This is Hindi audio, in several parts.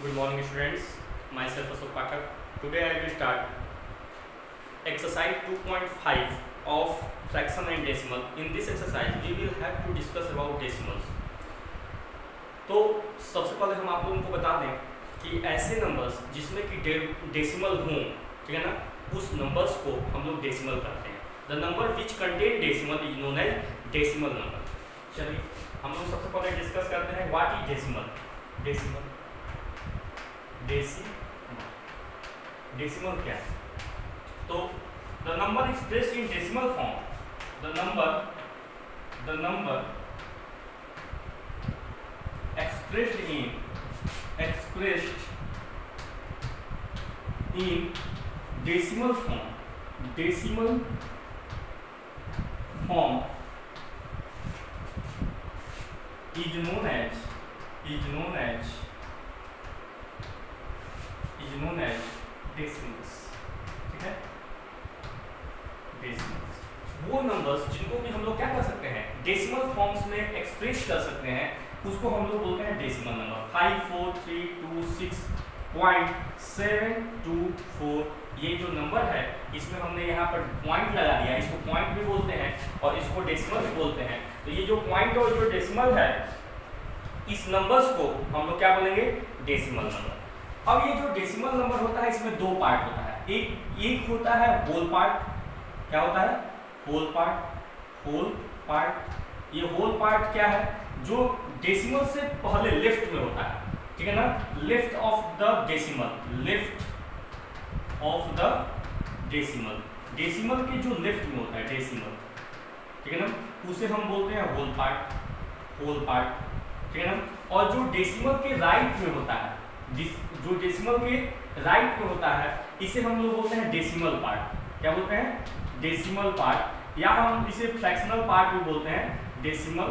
Good morning students, myself Ashok Pathak. Today I will start exercise 2.5 of fraction and decimal. In this exercise we will have to discuss about decimals. तो सबसे पहले हम आप लोगों को बता दें कि ऐसे नंबर्स जिसमें कि डेसिमल हों, ठीक है ना, उस नंबर्स को हम लोग डेसिमल करते हैं. The number which contain decimal is known as decimal number. चलिए हम लोग सबसे पहले डिस्कस करते हैं व्हाट इज डेसिमल. डेसिमल क्या है? तो the number expressed in decimal form, the number expressed in decimal form is known as decimals. ठीक है, डेसिमल्स वो नंबर्स जिनको भी हम लोग क्या कर सकते हैं, डेसिमल फॉर्म्स में एक्सप्रेस कर सकते हैं, उसको हम लोग बोलते हैं डेसिमल नंबर. 54326.724 ये जो नंबर है इसमें हमने यहाँ पर पॉइंट लगा दिया, इसको पॉइंट भी बोलते हैं और इसको डेसिमल भी बोलते हैं. तो ये जो पॉइंट और जो डेसिमल है इस नंबर्स को हम लोग क्या बोलेंगे, डेसिमल नंबर. अब ये जो डेसिमल नंबर होता है इसमें दो पार्ट होता है. एक होता है होल पार्ट. क्या होता है? Whole part. ये होल पार्ट क्या है? जो डेसिमल से पहले लेफ्ट में होता है, ठीक है ना, left of the decimal. Decimal के जो लेफ्ट में होता है डेसिमल, ठीक है ना, उसे हम बोलते हैं होल पार्ट. ठीक है ना. और जो डेसिमल के राइट में होता है, जो डेसिमल के राइट में होता है इसे हम लोग बोलते हैं डेसिमल पार्ट. क्या बोलते हैं? डेसिमल पार्ट, या हम इसे फ्रैक्शनल पार्ट भी बोलते हैं. डेसिमल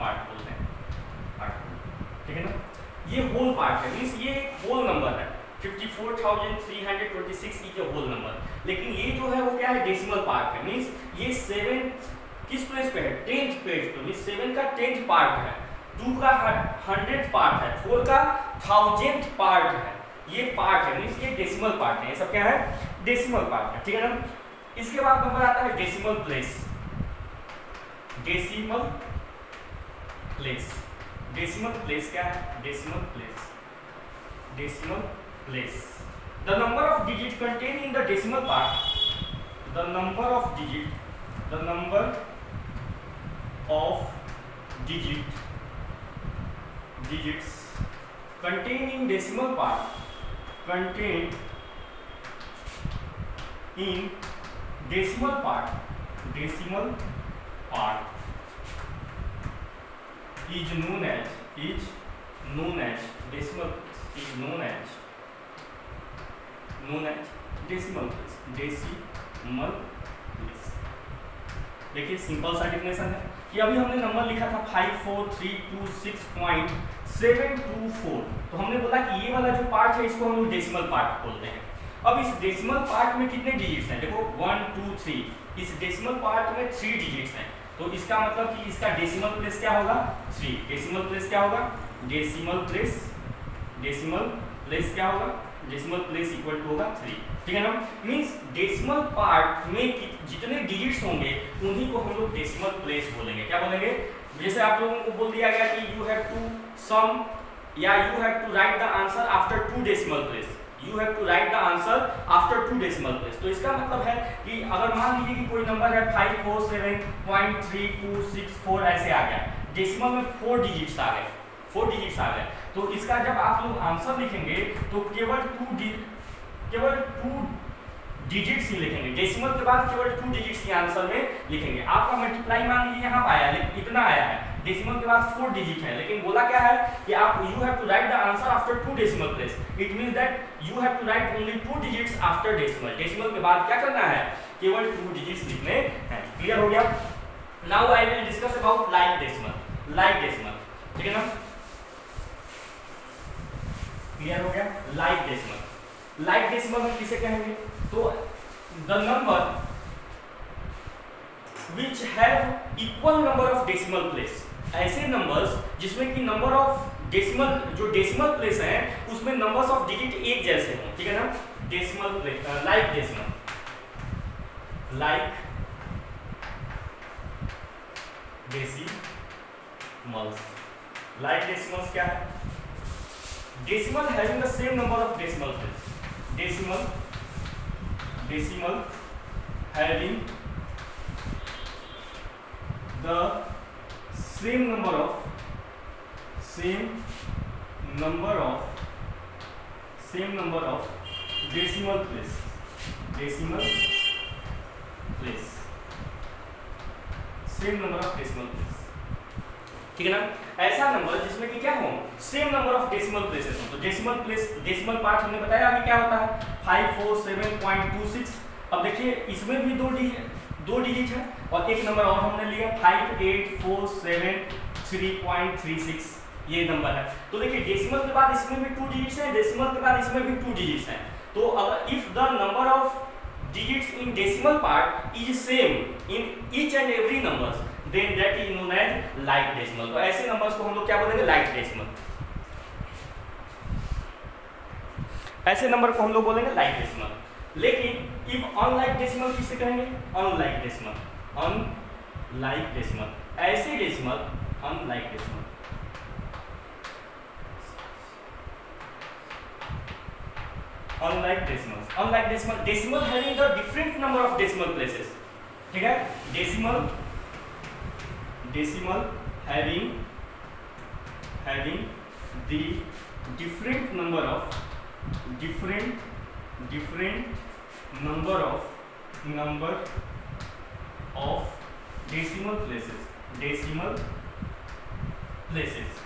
पार्ट बोलते हैं. ठीक है ना. ये होल पार्ट है, मींस ये एक होल नंबर है. 54,326 इज ए होल नंबर. लेकिन ये जो है वो क्या है, डेसिमल पार्ट है. मींस ये 7 किस प्लेस पे है, 10th पेज पे. मींस 7 का 10th पार्ट है, 2 का 100th पार्ट है, 4 का 1000th पार्ट है. ये पार्ट है, मींस ये डेसिमल पार्ट है. ये सब क्या है, डेसिमल पार्ट है. ठीक है ना. इसके बाद नंबर आता है डेसिमल प्लेस. डेसिमल प्लेस क्या है? Decimal place. The number of digit contain in the decimal part, the number of digits contained in decimal part is known as decimal place. देखिए सिंपल सा डिफिनेशन है कि अभी हमने नंबर लिखा था 54326.724. तो हमने बोला कि ये वाला जो पार्ट है इसको हम लोग डेसिमल पार्ट बोलते हैं. अब इस डेसिमल पार्ट में कितने डिजिट्स हैं? देखो 1 2 3. इस डेसिमल पार्ट में 3 डिजिट्स हैं. तो इसका मतलब कि इसका डेसिमल प्लेस क्या होगा? 3. डेसिमल प्लेस क्या होगा? डेसिमल प्लेस क्या होगा? डेसिमल प्लेस इक्वल टू होगा 3. ठीक है ना. मींस डेसिमल पार्ट में जितने डिजिट्स होंगे उन्हीं को हम लोग डेसिमल प्लेस बोलेंगे. क्या बोलेंगे? जैसे आप लोगों को बोल दिया गया कि यू हैव टू सम या you have to write the answer after 2 decimal place. You have to write the answer after 2 decimal place. तो इसका मतलब है कि अगर मान लीजिए कि कोई नंबर है 547.3264 ऐसे आ गया, डेसिमल में 4 डिजिट्स आ गए. तो इसका जब आप लोग आंसर लिखेंगे तो केवल 2 डिजिट्स ही लिखेंगे. डेसिमल के बाद केवल 2 डिजिट्स ही आंसर में लिखेंगे. आपका मल्टीप्लाई मान लीजिए यहाँ आया, लेकिन इतना आया है, डेसिमल के बाद 4 डिजिट है, लेकिन बोला क्या है कि आप you have to write the answer after 2 decimal place. It means that you have to write only 2 digits after decimal. Decimal के बाद क्या करना है, केवल 2 डिजिट्स लिखने हैं. क्लियर हो गया. Now I will discuss about like decimal. ठीक है ना. क्लियर हो गया. लाइक डेसिमल में किसे कहेंगे? तो the number which have equal number of decimal place, ऐसे नंबर्स जिसमें कि नंबर ऑफ डेसिमल जो डेसिमल प्लेस है उसमें नंबर्स ऑफ डिजिट एक जैसे हों, ठीक है ना। Decimal place like decimal, like decimals, like decimals क्या है? Decimal having the same number of decimal place, decimal having the same number of decimal place, same number of decimal place, ठीक है ना। ऐसा नंबर जिसमें कि क्या हो, same number of decimal places हो। तो डेसिमल प्लेस, डेसिमल पार्ट हमने बताया अभी क्या होता है 547.26। अब देखिए इसमें भी दो डिजिट है और एक नंबर और हमने लिया 58473.36, ये नंबर है। तो देखिए डेसिमल के बाद इसमें भी 2 डिजिट्स हैं, डेसिमल के बाद इसमें भी 2 डिजिट्स हैं। तो अगर if the number of digits in decimal part is same in each and every numbers, then that is known as like decimal। तो ऐसे नंबर्स को हम लोग क्या बोलेंगे, like decimal। ऐसे नंबर को हम लोग बोलेंगे like decimal। लेकिन if unlike decimal किसे कहेंगे, unlike decimal, unlike decimal, ऐसे decimal unlike decimal, unlike decimals, unlike decimal having the different number of decimal places, ठीक है। decimal having the different number of decimal places,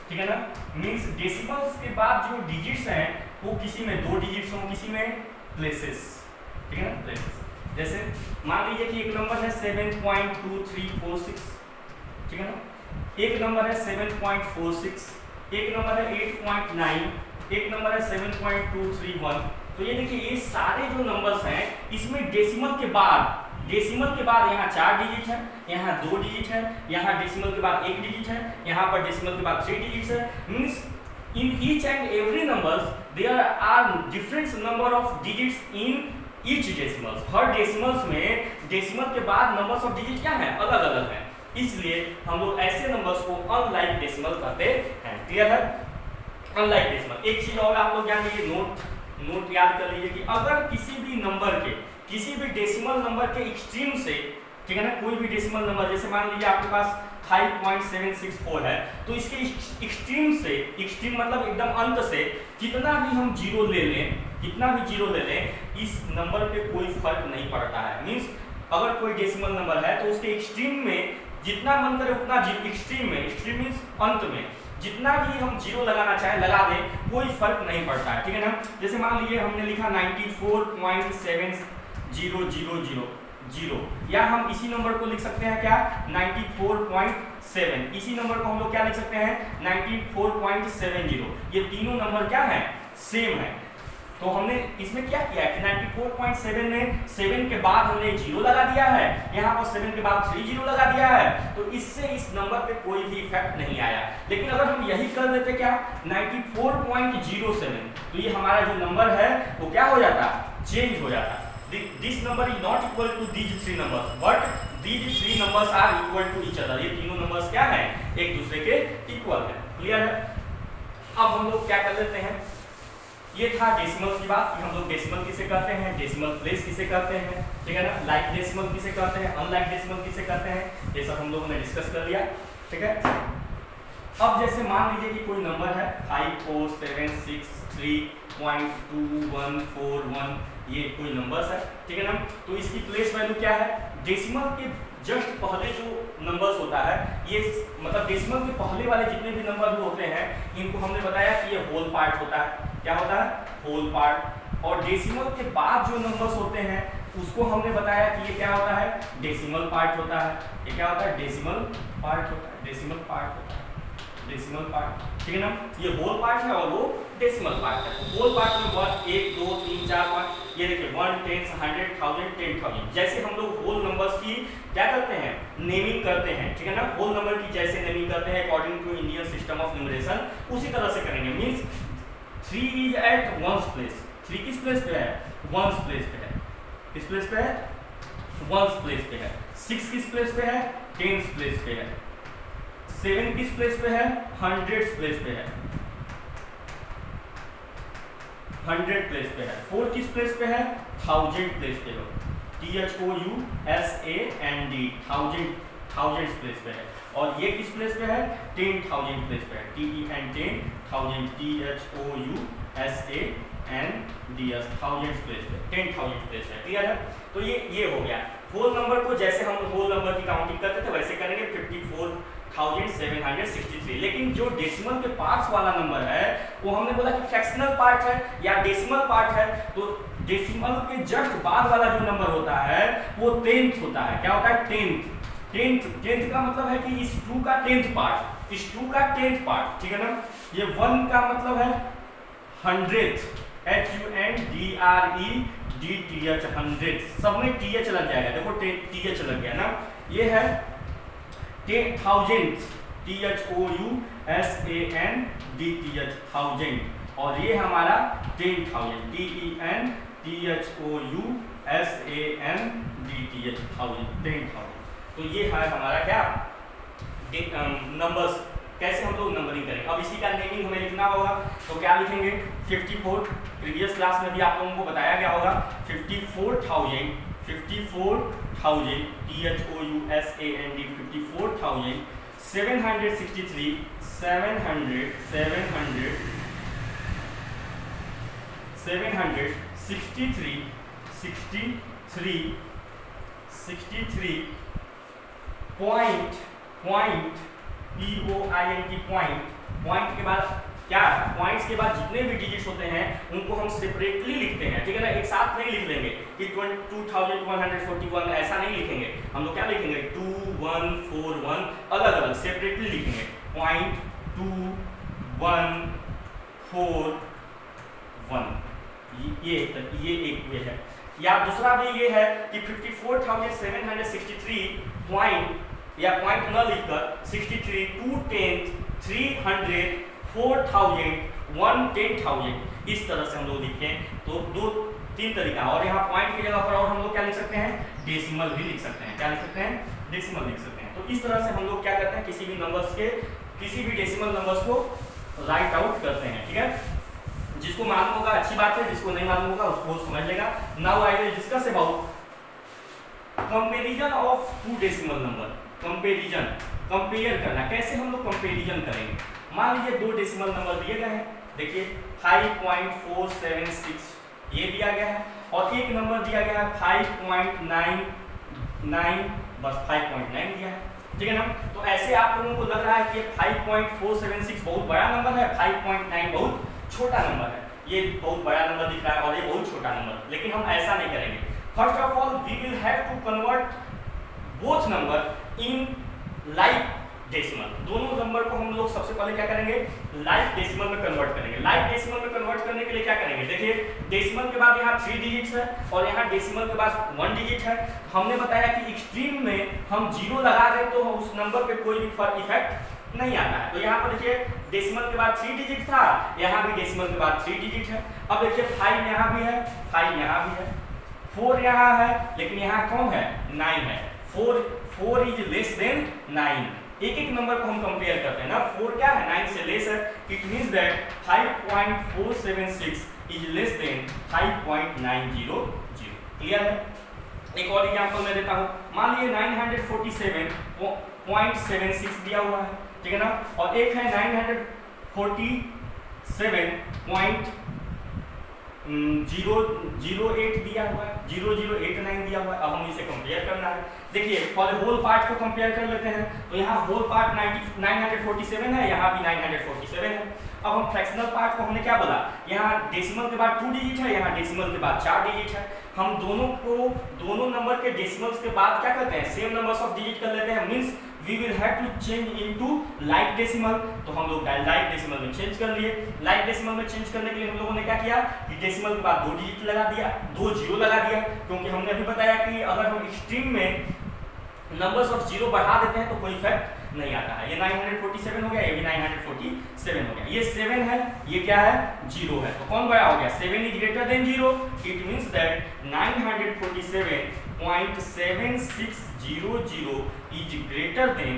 ठीक है ना। मीन्स डेसिमल्स के बाद जो डिजिट्स हैं वो किसी में 2 डिजिट्स हों, किसी में प्लेसेस, ठीक है ना, प्लेसेस। जैसे मान लीजिए कि एक नंबर है 7.2346, ठीक है ना, एक नंबर है 7.46, एक नंबर है 8.9, एक नंबर है 7.231। तो ये देखिए ये सारे जो नंबर्स हैं इसमें डेसिमल के बाद यहाँ 4 डिजिट है, यहाँ 2 डिजिट है, यहाँ डेसिमल के बाद 1 डिजिट है, यहाँ पर डेसिमल के बाद 3 डिजिट्स है। Means in each and every numbers there are different number of digits in each decimals। Her decimals में डेसिमल के बाद नंबर्स ऑफ डिजिट क्या है, अलग अलग हैं। इसलिए हम लोग ऐसे नंबर्स को अनलाइक डेसिमल कहते हैं। क्लियर है, अनलाइक डेसिमल। एक चीज और आप लोग जान लीजिए, नोट याद कर लीजिए कि अगर किसी भी डेसिमल नंबर के एक्सट्रीम से, ठीक है ना, कोई भी डेसिमल नंबर, जैसे मान लीजिए आपके पास 5.764 है, तो इसके एक्सट्रीम मतलब एकदम अंत से कितना भी जीरो ले लें, इस नंबर पे कोई फर्क नहीं पड़ता है। मींस अगर कोई डेसिमल नंबर है तो उसके एक्सट्रीम में जितना मन करे उतना एक्सट्रीम मींस अंत में जितना भी हम जीरो लगाना चाहें लगा दें, कोई फर्क नहीं पड़ता है, ठीक है ना। जैसे मान लीजिए हमने लिखा 94.7000, या हम इसी नंबर को लिख सकते हैं क्या 94.7, इसी नंबर को हम लोग क्या लिख सकते हैं 94.70। ये तीनों नंबर क्या है, सेम है। तो हमने इसमें क्या किया है कि 94.7 में 7 के बाद हमने 0 लगा दिया है, यहाँ पर 7 के बाद 3 0 लगा दिया है, तो इससे इस नंबर पे कोई भी इफेक्ट नहीं आया। लेकिन अगर हम यही कर देते क्या 94.07, तो ये हमारा जो नंबर है वो क्या हो जाता, चेंज हो जाता। This number is not equal to these 3 numbers, but these 3 numbers are equal to each other। ये तीनों नंबर्स क्या हैं, एक दूसरे के इक्वल है। क्लियर है। अब हम लोग क्या कर लेते हैं, ये था डेसिमल्स की बात कि हम लोग डेसिमल किसे कहते हैं, डेसिमल प्लेस किसे कहते हैं, ठीक है ना, लाइक डेसिमल किसे कहते हैं, अनलाइक डेसिमल किसे कहते हैं, ये सब हम लोगों ने डिस्कस कर लिया, ठीक है। अब जैसे मान लीजिए कि कोई नंबर है 54763.2141, ये कोई नंबर्स है, ठीक है ना। तो इसकी प्लेस वैल्यू क्या है, डेसिमल के जस्ट पहले जो नंबर्स होता है, ये मतलब डेसिमल के पहले वाले जितने भी नंबर होते हैं इनको हमने बताया कि ये होल पार्ट होता है। क्या होता है, होल पार्ट। और डेसिमल के बाद जो नंबर्स होते हैं उसको हमने बताया कि ये क्या होता है, डेसिमल पार्ट होता है। ये क्या होता है, डेसिमल पार्ट होता है, डेसिमल पार्ट होता है। डेसिमल पार्ट, ठीक है ना। ये होल पार्ट है और वो डेसिमल पार्ट है। होल पार्ट में 1 1 2 3 4 5 ये देखिए 1 10 100 1000 10,000 जैसे हम लोग होल नंबर्स की क्या करते हैं नेमिंग करते हैं, ठीक है ना। होल नंबर की जैसे नेमिंग करते हैं according to Indian system of numeration उसी तरह से करेंगे। Means 3 is at ones place, 3 किस प्लेस पे है वंस प्लेस पे है, किस प्लेस पे है वंस प्लेस पे है। 6 किस प्लेस पे है टेंस प्लेस पे है। 7 किस प्लेस पे है हंड्रेड्स प्लेस पे है, 100 प्लेस पे है। 4 किस प्लेस पे है 1000 प्लेस पे है, THOUSAND थाउजेंड्स प्लेस पे है। और ये किस प्लेस पे है 10,000 प्लेस पे है, TEN 10,000 THOUSANDS थाउजेंड्स प्लेस पे 10,000 प्लेस है। क्लियर है। तो ये हो गया होल नंबर को जैसे हम होल नंबर की काउंटिंग करते थे वैसे करेंगे 54,763। लेकिन जो डेसिमल के पार्ट्स वाला नंबर है वो हमने बोला कि फ्रैक्शनल पार्ट है या डेसिमल पार्ट है। तो डेसिमल के जस्ट बाद वाला जो नंबर होता है वो 10th होता है। क्या होता है 10th का मतलब है कि इस 2 का 10th पार्ट, इस 2 का 10th पार्ट, ठीक है ना। ये 1 का मतलब है 100th HUNDREDTH 100, सब में TH लग जाएगा, देखो TH लग गया ना। ये है 10,000 THOUSANDTH 1000 और ये हमारा 10,000 TENTHOUSANDTH 10,000। तो ये है हमारा क्या नंबर्स, कैसे हम लोग नंबरिंग करेंगे। अब इसी का नेमिंग हमें लिखना होगा तो क्या लिखेंगे 54, प्रीवियस क्लास में भी आप लोगों को बताया गया होगा 54,000 THOUSAND 54,000 763 पॉइंट पॉइंट के बाद क्या पॉइंट्स के बाद जितने भी डिजिट्स होते हैं उनको हम सेपरेटली लिखते हैं, ठीक है ना। एक साथ नहीं लिख लेंगे कि 2141 ऐसा नहीं लिखेंगे हम लोग। क्या लिखेंगे 2141 अलग अलग सेपरेटली लिखेंगे। 0.2141 ये एक वे है। या दूसरा भी ये है कि 54,763 पॉइंट या पॉइंट न लिखकर 63 2 10 300 4,000 1 10,000 इस तरह से हम लोग लिखें तो 2-3 तरीका। और यहाँ पॉइंट की जगह पर और हम लोग क्या लिख सकते हैं डेसिमल भी लिख सकते हैं। क्या लिख सकते हैं डेसिमल लिख सकते हैं। तो इस तरह से हम लोग क्या करते हैं किसी भी नंबर्स के किसी भी डेसिमल नंबर्स को राइट आउट करते हैं, ठीक है। जिसको मालूम होगा अच्छी बात है, जिसको नहीं मालूम होगा उसको समझ लेगा। Now I will discuss about comparison of 2 decimal number. Compare करना, कैसे हम लोग कंपैरिजन करेंगे। मान लीजिए 2 डेसिमल नंबर दिए गए हैं, देखिए 5.476 ये दिया गया है और एक नंबर दिया गया है 5.99 बस 5.9 दिया है, ठीक है ना। तो ऐसे आप लोगों को लग रहा है कि 5.476 बहुत बड़ा नंबर है, 5.9 बहुत छोटा नंबर है। ये बहुत बड़ा नंबर दिख रहा है और ये बहुत छोटा नंबर, लेकिन हम ऐसा नहीं करेंगे। First of all we will have to convert both number in like decimal. दोनों नंबर को हम लोग सबसे पहले क्या करेंगे लाइक डेसिमल में कन्वर्ट करेंगे। लाइक डेसिमल में कन्वर्ट करने के लिए क्या करेंगे, देखिए डेसिमल के बाद यहाँ 3 डिजिट्स है और यहाँ डेसिमल के बाद 1 डिजिट है। हमने बताया कि एक्सट्रीम में हम 0 लगा दें तो उस नंबर पे कोई भी इफेक्ट नहीं आता है। तो यहाँ पर देखिए डेसिमल के बाद 3 डिजिट था, यहाँ भी डेसिमल के बाद 3 डिजिट है। अब देखिए 5 यहाँ भी है, 5 यहाँ भी है, 4 यहाँ है, लेकिन यहाँ कौन है 9 है। 4 इज लेस देन 9। एक एक नंबर को हम कंपेयर करते हैं ना। 4 क्या है 9 से लेस है, it means that 5.476 is less then 5.900। Clear है। एक और एग्जांपल मैं देता हूं। मान लीजिए 947.76 दिया हुआ है, ठीक है ना, और एक है 947.008 दिया हुआ है, 0089 दिया हुआ है। अब हम इसे कंपेयर करना है। देखिए पहले होल पार्ट को कंपेयर कर लेते हैं। तो यहाँ होल पार्ट 947 है, यहाँ भी 947 है। अब हम फ्रैक्शनल पार्ट को हमने क्या बोला, यहाँ डेसिमल के बाद 2 डिजिट है, यहाँ डेसिमल के बाद 4 डिजिट है। हम दोनों नंबर के डेसिमल्स के बाद क्या करते हैं सेम नंबर्स ऑफ डिजिट कर लेते हैं। Means we will have to change into like decimal. तो हम लोग लाइक डेसिमल में चेंज कर लिए। लाइक डेसिमल में चेंज करने के लिए हम लोगों ने क्या किया कि डेसिमल के बाद 2 डिजिट लगा दिया, 2 जीरो लगा दिया, क्योंकि हमने अभी बताया कि अगर हम एक्सट्रीम में नंबर्स ऑफ जीरो बढ़ा देते हैं तो कोई इफेक्ट नहीं आता है। ये 947 हो गया, ये भी 947 हो गया। ये 7 है, ये क्या है 0 है, तो कौन बड़ा हो गया 7 is greater than 0। It means that 947.7600 is greater than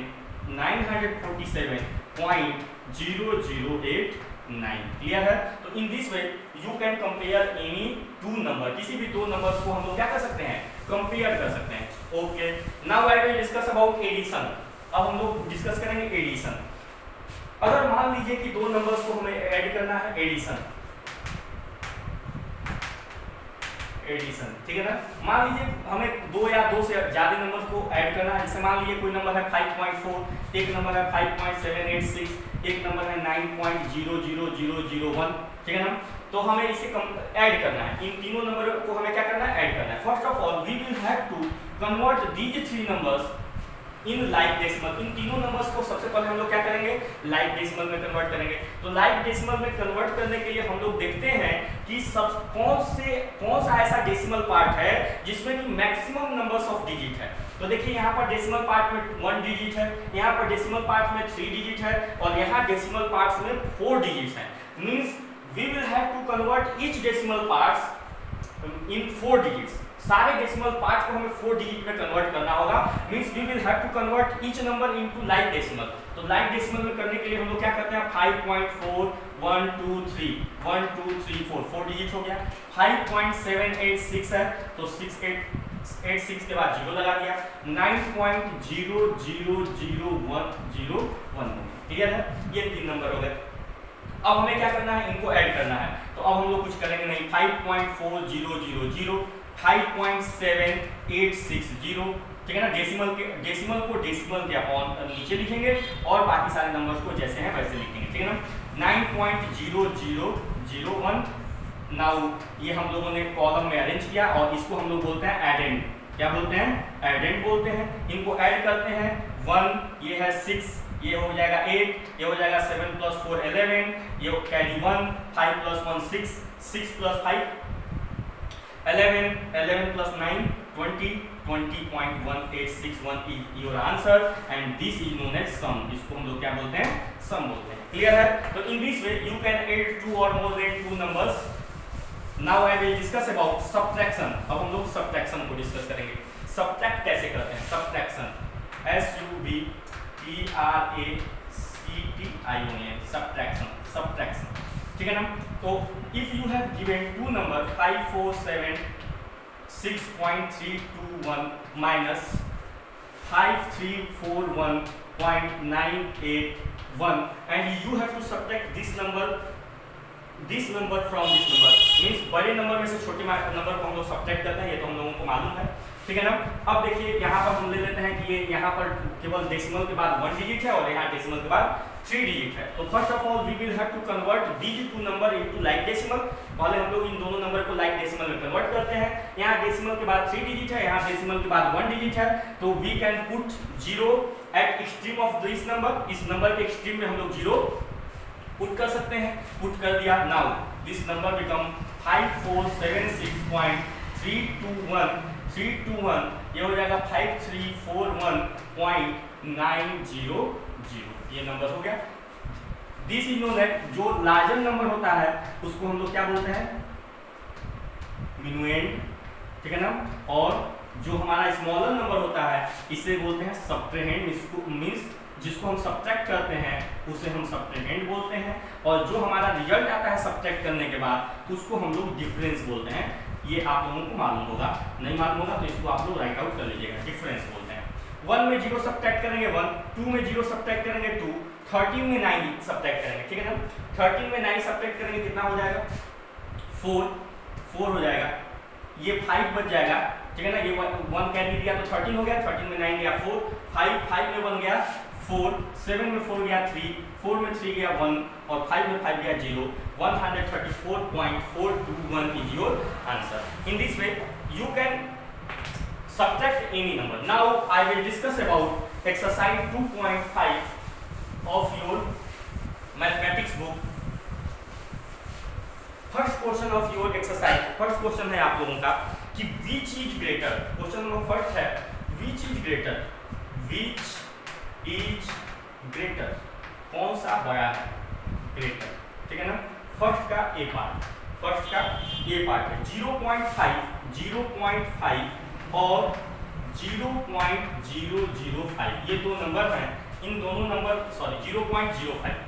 947.0089। Clear है? तो in this way you can compare any two number, किसी भी दो नंबर्स को हम लोग क्या कर सकते हैं कंपेयर कर सकते हैं। Okay, now I will discuss about addition. अब हम लोग डिस्कस करेंगे एडिशन। अगर मान लीजिए कि दो नंबर्स को हमें ऐड करना है, एडिशन, ठीक है ना। मान लीजिए हमें 2 या 2 से ज्यादा नंबर को ऐड करना है। जैसे मान लीजिए कोई नंबर है 5.4, एक नंबर है 5.786, एक नंबर है 9.00001, ठीक है ना। तो हमें इसे ऐड करना है। इन तीनों नंबर को हमें क्या करना है ऐड करना है। First of all we will have to convert these 3 numbers in like decimal. इन तीनों नंबर्स को सबसे पहले हम लोग क्या करेंगे लाइक डेसिमल में कन्वर्ट करेंगे। तो लाइक डेसिमल में कन्वर्ट करने के लिए हम लोग देखते हैं कि कौन सा ऐसा डेसिमल पार्ट है जिसमें कि मैक्सिमम नंबर्स ऑफ डिजिट है। तो देखिए यहाँ पर डेसिमल पार्ट में 1 डिजिट है, यहाँ पर डेसिमल पार्ट में 3 डिजिट है, और यहाँ डेसिमल पार्ट्स में 4 डिजिट है। Means we will have to convert each decimal parts in 4 digits. सारे डेसिमल पार्ट को हमें 4 डिजिट में कन्वर्ट करना होगा। Means we will have to convert each number into like decimal. तो लाइक डेसिमल में करने के लिए हम लोग क्या करते हैं 5.4 1 2 3 1 2 3 4 डिजिट हो गया। 5.786 है तो 686 के बाद 0 लगा दिया। 9.0000101। क्लियर है? ये 3 नंबर हो गए। अब हमें क्या करना है इनको ऐड करना है। तो अब हम लोग कुछ करेंगे नहीं। 5.4000 5.7860, ठीक है ना। डेसिमल को डेसिमल के अपॉन नीचे लिखेंगे और बाकी सारे नंबर्स को जैसे हैं वैसे लिखेंगे, ठीक है ना। 9.0001। नाउ ये हम लोगों ने कॉलम में अरेंज किया और इसको हम लोग बोलते हैं एडेंड। क्या बोलते हैं? एडेंड बोलते हैं। इनको ऐड करते हैं 1, ये है 6, ये हो जाएगा 8, ये हो जाएगा 7 + 4 11, ये carry 1, 5 + 1 6, 6 + 5 11, 11 + 9 20, 20.1861 is your answer and this is known as sum। इसको हम लोग क्या बोलते हैं? सम बोलते हैं। क्लियर है? तो in this way you can add 2 or more than 2 numbers। Now I will discuss about subtraction। अब हम लोग subtraction को डिस्कस करेंगे। subtract कैसे करते हैं? subtraction subtraction, ठीक है ना। तो if you have given 2 number 547.6.321 minus 5341.981 and you have to subtract this number from this number। Means बड़े नंबर में से छोटे नंबर को हम लोग सब्ट्रैक्ट करते हैं, ये तो हम लोगों को मालूम है, ठीक है ना। अब देखिए यहाँ पर हम ले लेते हैं कि ये यहाँ पर केवल डेसिमल के बाद 1 डिजिट है और यहाँ डेसिमल के बाद 3 डिजिट है। तो first of all we will have to convert these 2 number into like decimal. पहले हम लोग इन दोनों नंबर को लाइक डेसिमल में कन्वर्ट करते हैं। यहाँ डेसिमल के बाद 3 डिजिट है, यहाँ डेसिमल के बाद 1 डिजिट है, तो we can put 0 at extreme of this number. इस नंबर के एक्सट्रीम में हम लोग 0 पुट कर सकते हैं। पुट कर दिया। नाउ दिस नंबर बिकम 5476.321 ये हो जाएगा 5341.900। ये नंबर हो गया। दिस इज नोन एज, जो लार्जर नंबर होता है उसको हम लोग क्या बोलते हैं? मिनुएंड, ठीक है ना। और जो हमारा स्मॉलर नंबर होता है इसे बोलते हैं सब्ट्रेहेंड। इसको मींस जिसको हम सब्ट्रैक्ट करते हैं उसे हम सब्ट्रेहेंड बोलते हैं, और जो हमारा रिजल्ट आता है सब्ट्रैक्ट करने के बाद उसको हम लोग डिफरेंस बोलते हैं। ये आप लोगों को मालूम होगा, नहीं मालूम होगा तो इसको आप लोग राइट आउट कर लीजिएगा। डिफरेंस बोलते हैं। 1 में 0 सब्ट्रैक्ट करेंगे 1, 2 में 0 सब्ट्रैक्ट करेंगे 2, 13 में 9 सब्ट्रैक्ट करेंगे, ठीक है ना। 13 में 9 सब्ट्रैक्ट करेंगे कितना हो जाएगा? 4 हो जाएगा। ये 5 बच जाएगा, ठीक है ना। ये 1 कैरी दिया तो 13 हो गया। 13 में 9 गया 4, 5 में 1 गया 4, 7 में 4 गया 3, 4 में 3 गया 1 और 5 में 5 गया 0। 134.421 is your answer। In this way you can subtract any number। Now I will discuss about exercise 2.5 of your mathematics book. First question of your exercise, first question है आप लोगों का कि which is greater, question number first है which is greater, which is greater, कौन सा बड़ा है, ग्रेटर, ठीक है ना। फर्स्ट का ए पार्ट, फर्स्ट का ए पार्ट है 0.5 और 0.005, ये दो नंबर हैं, इन दोनों नंबर 0.05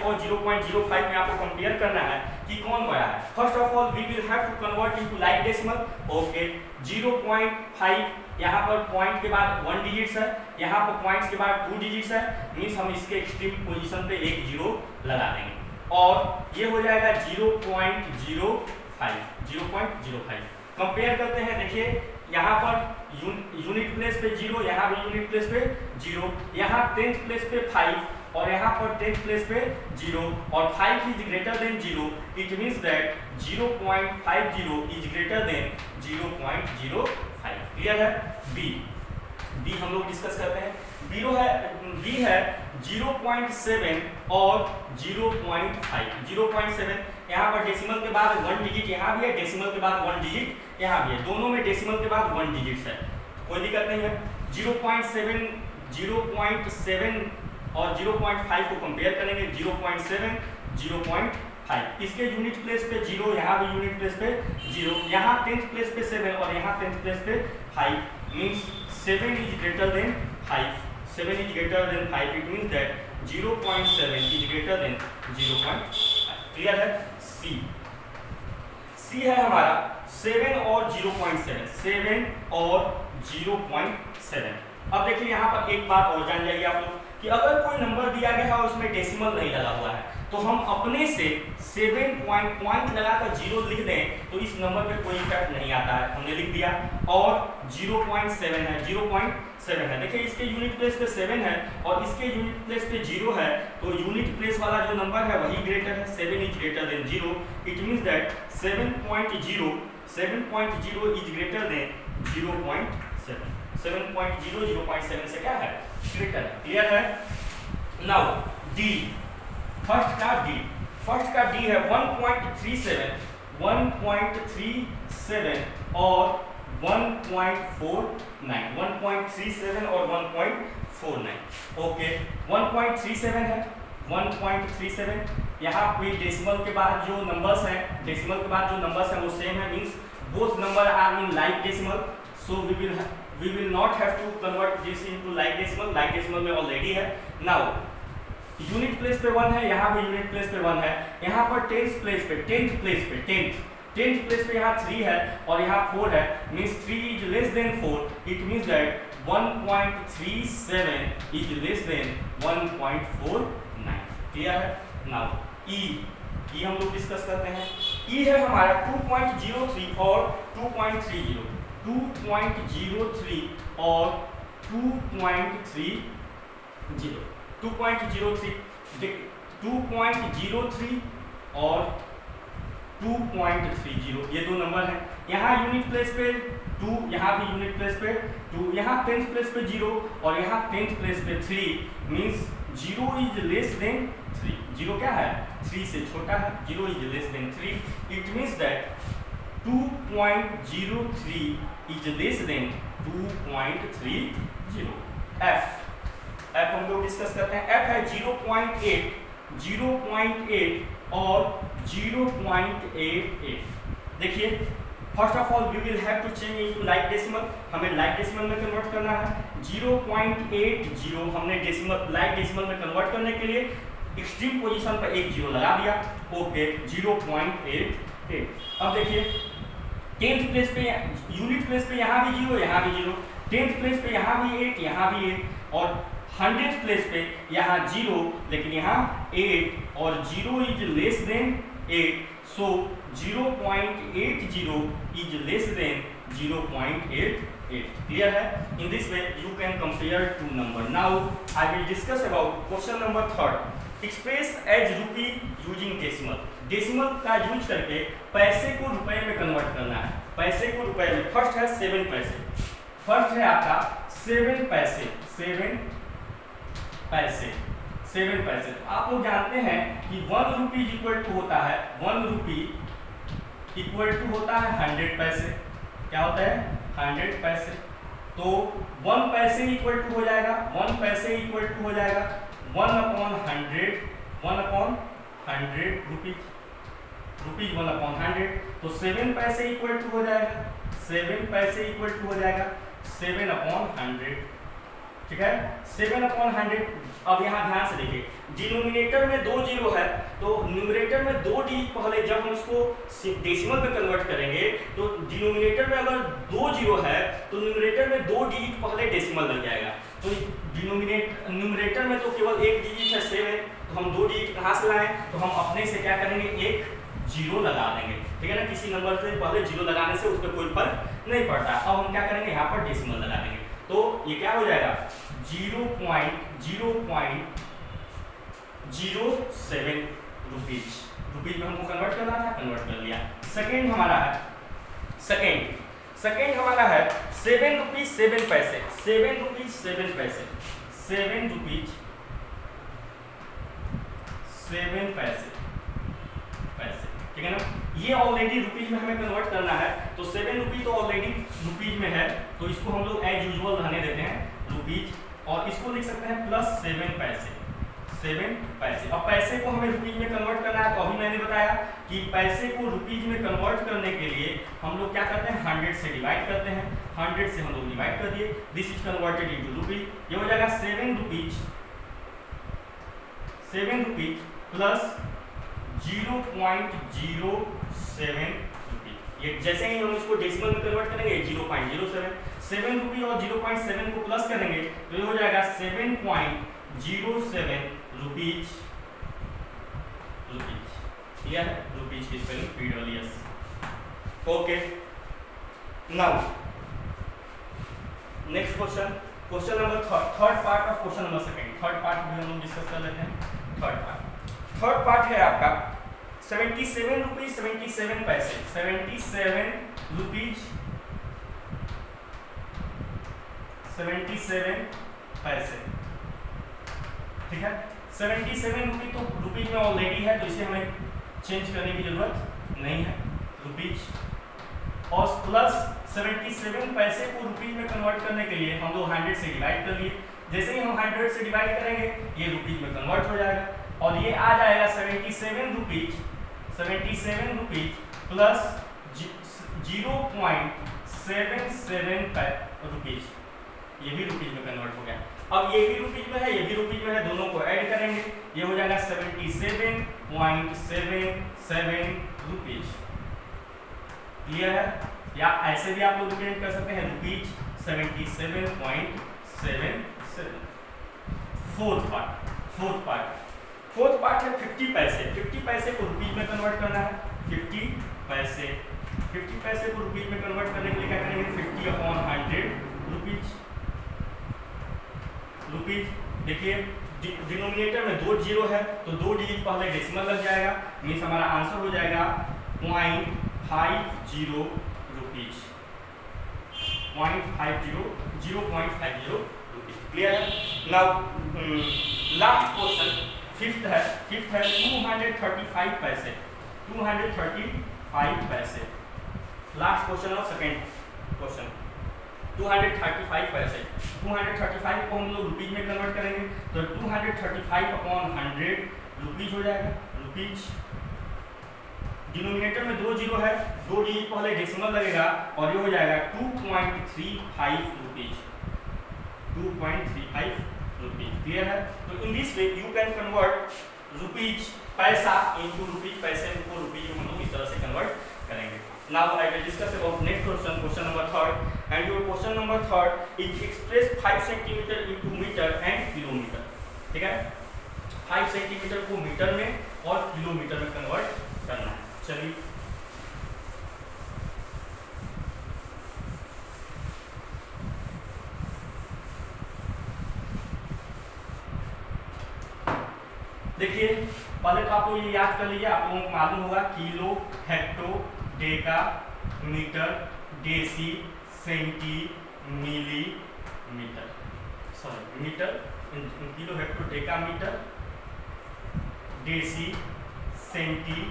और 0.05 में आपको कंपेयर करना है कि कौन बड़ा है। First of all we will have to convert into like decimal. Okay, 0.5 यहाँ पर पॉइंट के बाद 1 डिजिट्स है, यहाँ पर पॉइंट्स के बाद 2 डिजिट्स है, मींस हम इसके एक्सट्रीम पोजीशन पे एक जीरो लगा देंगे और ये हो जाएगा 0.05। कंपेयर करते हैं, देखिए यहाँ पर यूनिट प्लेस पे 0, यहाँ भी यूनिट प्लेस पे 0, यहाँ 10th प्लेस पे 5 और यहाँ पर 10th प्लेस पे 0 और 5 is greater than 0, it means that 0.50 is greater than 0.05। Clear है। बी हम लोग डिस्कस करते हैं। बी है 0.7 और 0.5। 0.7 यहाँ पर डेसिमल के बाद 1 डिजिट यहाँ भी है, डेसिमल के बाद 1 डिजिट यहाँ भी है, दोनों में डेसिमल के बाद 1 डिजिट है, कोई दिक्कत नहीं है। 0.7 और 0.5 को कंपेयर करेंगे, 0.7 0.5, इसके यूनिट प्लेस पे 0, यहाँ भी यूनिट प्लेस पे 0, यहाँ 10th प्लेस पे 7 और यहाँ 10th प्लेस पे 5, means 7 is greater than 5, 7 is greater than 5, it means that 0.7 is greater than 0.5। Clear है। सी है हमारा 7 और 0.7, 7 और 0.7। अब देखिए यहाँ पर एक बात और जान जाइए आप लोग कि अगर कोई नंबर दिया गया है और उसमें डेसिमल नहीं लगा हुआ है तो हम अपने से 7 पॉइंट लगाकर 0 लिख दें तो इस नंबर पे कोई इफेक्ट नहीं आता है, हमने लिख दिया। और 0.7 है, 0.7 है, देखिए इसके यूनिट प्लेस पे 7 है और इसके यूनिट प्लेस पे 0 है, तो यूनिट प्लेस वाला जो नंबर है वही ग्रेटर है, 7 is greater than 0, it means that 7.0 is greater than 0.7। 7.0 0.7 से क्या है, ग्रेटर है। क्लियर है। नाउ डी, फर्स्ट का डी है 1.37 और 1.49, 1.37 और 1.49। ओके, 1.37 है, 1.37, यहाँ पे डेसिमल के बाद जो नंबर्स हैं, डेसिमल के बाद जो नंबर्स हैं वो सेम है, means both number are in like decimal, so we will not have to convert this into like decimal में ऑलरेडी है। नाउ यूनिट प्लेस पे 1 है, यहाँ भी यूनिट प्लेस पे 1 है, यहाँ पर 10th प्लेस पे यहाँ 3 है और यहाँ 4 है, means 3 is less then 4, it means that 1.37 is less then 1.49। Clear है। नाउ ई हम लोग डिस्कस करते हैं। ई है हमारा 2.03 और 2.30, 2.03 और 2.30, 2.03 और 2.30, ये दो नंबर हैं। यहाँ यूनिट प्लेस पे 2, यहाँ भी यूनिट प्लेस पे 2, यहाँ 10th प्लेस पे 0 और यहाँ 10th प्लेस पे 3, मींस 0 इज लेस देन 3, 0 क्या है, 3 से छोटा है, 0 is less then 3, it means that 2.03 is less then 2.30। F हम लोग डिस्कस करते हैं। एफ है 0.8 और 0.88। देखिए first of all we will have to change into like decimal, हमें लाइक डेसिमल में कन्वर्ट करना है। 0.80 हमने लाइक डेसिमल में कन्वर्ट करने के लिए एक्सट्रीम पोजीशन पर एक 0 लगा दिया। ओके, 0.88। अब देखिए 10th प्लेस पे यूनिट प्लेस पे यहाँ भी 0, यहाँ भी 0, 10th प्लेस पे यहाँ भी 8, यहाँ भी 8 और 100th प्लेस पे यहाँ 0 लेकिन यहाँ 8 और 0 is less than 8, so 0.80 is less than 0.88। Clear है। In this way you can compare two number. Now I will discuss about question number 3, express as rupee using decimal. Decimal का यूज करके पैसे को रुपए में कन्वर्ट करना है, पैसे को रुपए में। फर्स्ट है 7 पैसे, फर्स्ट है आपका 7 पैसे, 7 पैसे, 7 पैसे। तो आप लोग जानते हैं कि 1 रुपीज इक्वल टू होता है, 1 रुपी इक्वल टू होता है 100 पैसे। क्या होता है? 100 पैसे। तो 1 पैसे इक्वल टू हो जाएगा, 1 पैसे इक्वल टू हो जाएगा 1/100, 1/100 रुपीज, रुपीज 1/100। तो 7 पैसे इक्वल टू हो जाएगा, 7 पैसे इक्वल टू हो जाएगा 7/100। ठीक है, 7/100। अब यहाँ ध्यान से देखिए, डिनोमिनेटर में 2 जीरो है, तो न्यूमरेटर में 2 डिजिट पहले, जब हम इसको डेसिमल में कन्वर्ट करेंगे तो डिनोमिनेटर में अगर 2 जीरो है तो न्यूमरेटर में 2 डिजिट पहले डेसिमल लग जाएगा। तो न्यूमरेटर में तो केवल 1 डिजिट है 7, तो हम 2 डिजिट कहाँ से लाएं? तो हम अपने से क्या करेंगे, एक जीरो लगा देंगे। ठीक है ना, किसी नंबर से पहले जीरो लगाने से उस पर कोई फर्क नहीं पड़ता। अब हम क्या करेंगे, यहाँ पर डेसिमल लगा देंगे। तो ये क्या हो जाएगा, 0.07 रुपीज, रुपीज में हमको कन्वर्ट करना था, कन्वर्ट कर लिया। सेकेंड हमारा है, सेकेंड हमारा है 7 रुपीज 7 पैसे, 7 रुपीज 7 पैसे, 7 रुपीज 7 पैसे, ठीक है ना। ये ऑलरेडी रुपीज में हमें कन्वर्ट करना है, तो 7 रुपीज तो ऑलरेडी रुपीज में है, तो इसको हम लोग एज यूजुअल रहने देते हैं रुपीज, और इसको लिख सकते हैं प्लस 7 पैसे, 7 पैसे। अब पैसे को हमें रुपीज में कन्वर्ट करना है, तो अभी मैंने बताया कि पैसे को रुपीज में कन्वर्ट करने के लिए हम लोग क्या करते हैं, 100 से डिवाइड करते हैं, 100 से हम लोग डिवाइड कर दिए, this is converted into rupees. ये हो जाएगा 7 रुपीज प्लस 0.07 रुपीज। ये जैसे ही हम इसको डेसिमल में कन्वर्ट करेंगे 0.07, 7 रुपीज और 0.7 को प्लस करेंगे तो ये हो जाएगा 7.07 रुपीज, क्लियर है, रुपीज की spelling PWS। Okay, now next question, question number third part of question number second, third part भी हम लोग डिस्कस कर लेते हैं। थर्ड पार्ट है आपका 77 रुपीज 77 पैसे, 77 रुपीज 77 पैसे, ठीक है। 77 रुपीज तो रुपीज में ऑलरेडी है, तो इसे हमें चेंज करने की जरूरत नहीं है, रुपीज, और प्लस 77 पैसे को रुपीज में कन्वर्ट करने के लिए हम लोग 100 से डिवाइड कर लिए। जैसे ही हम 100 से डिवाइड करेंगे ये रुपीज में कन्वर्ट हो जाएगा, और ये आ जाएगा 77 रुपीज प्लस 0.77 रुपीज, ये भी रुपीज में कन्वर्ट हो गया। अब ये भी रुपीज में है, ये भी रुपीज में है, दोनों को ऐड करेंगे, ये हो जाएगा 77.77 रुपीज, क्लियर है। या ऐसे भी आप लोग रिप्रेजेंट कर सकते हैं, रुपीज 77.77। फोर्थ पार्ट है 50 पैसे, 50 पैसे को रुपीज में कन्वर्ट करना है, 50 पैसे को रुपीज में कन्वर्ट करने के लिए क्या करेंगे, 50/100 रुपीज। देखिए डिनोमिनेटर में 2 जीरो है, तो 2 डिजिट पहले डेसिमल लग जाएगा, मीन्स हमारा आंसर हो जाएगा 0.50 रुपीज, 0.50 रुपीज, क्लियर है। नाउ लास्ट क्वेश्चन फिफ्थ है 235 पैसे, 235 पैसे, last question of second question, 235 पैसे। 235 को हम लोग रुपीज में कन्वर्ट करेंगे, तो 235/100 रुपीज हो जाएगा, रुपीज। डिनोमिनेटर में 2 जीरो है, 2 डिजिट पहले डेसिमल लगेगा, और ये हो जाएगा 2.35 रुपीज, 2.35 रुपीज, क्लियर है। तो in this way you can convert rupees पैसा इनटू रुपीज पैसे को रुपीज हम लोग इस तरह से कन्वर्ट करेंगे। Now I will discuss about next question, question number 3rd, and your question number 3rd is express 5 cm into meter and kilometer, ठीक है। 5 सेंटीमीटर को मीटर में और किलोमीटर में कन्वर्ट करना है। चलिए देखिए, पहले तो आप लोग ये याद कर लीजिए, आप लोगों को मालूम होगा kilo, hecto, deca, metre, deci, centi, milli, metre, sorry metre, kilo hecto deca metre, deci, centi,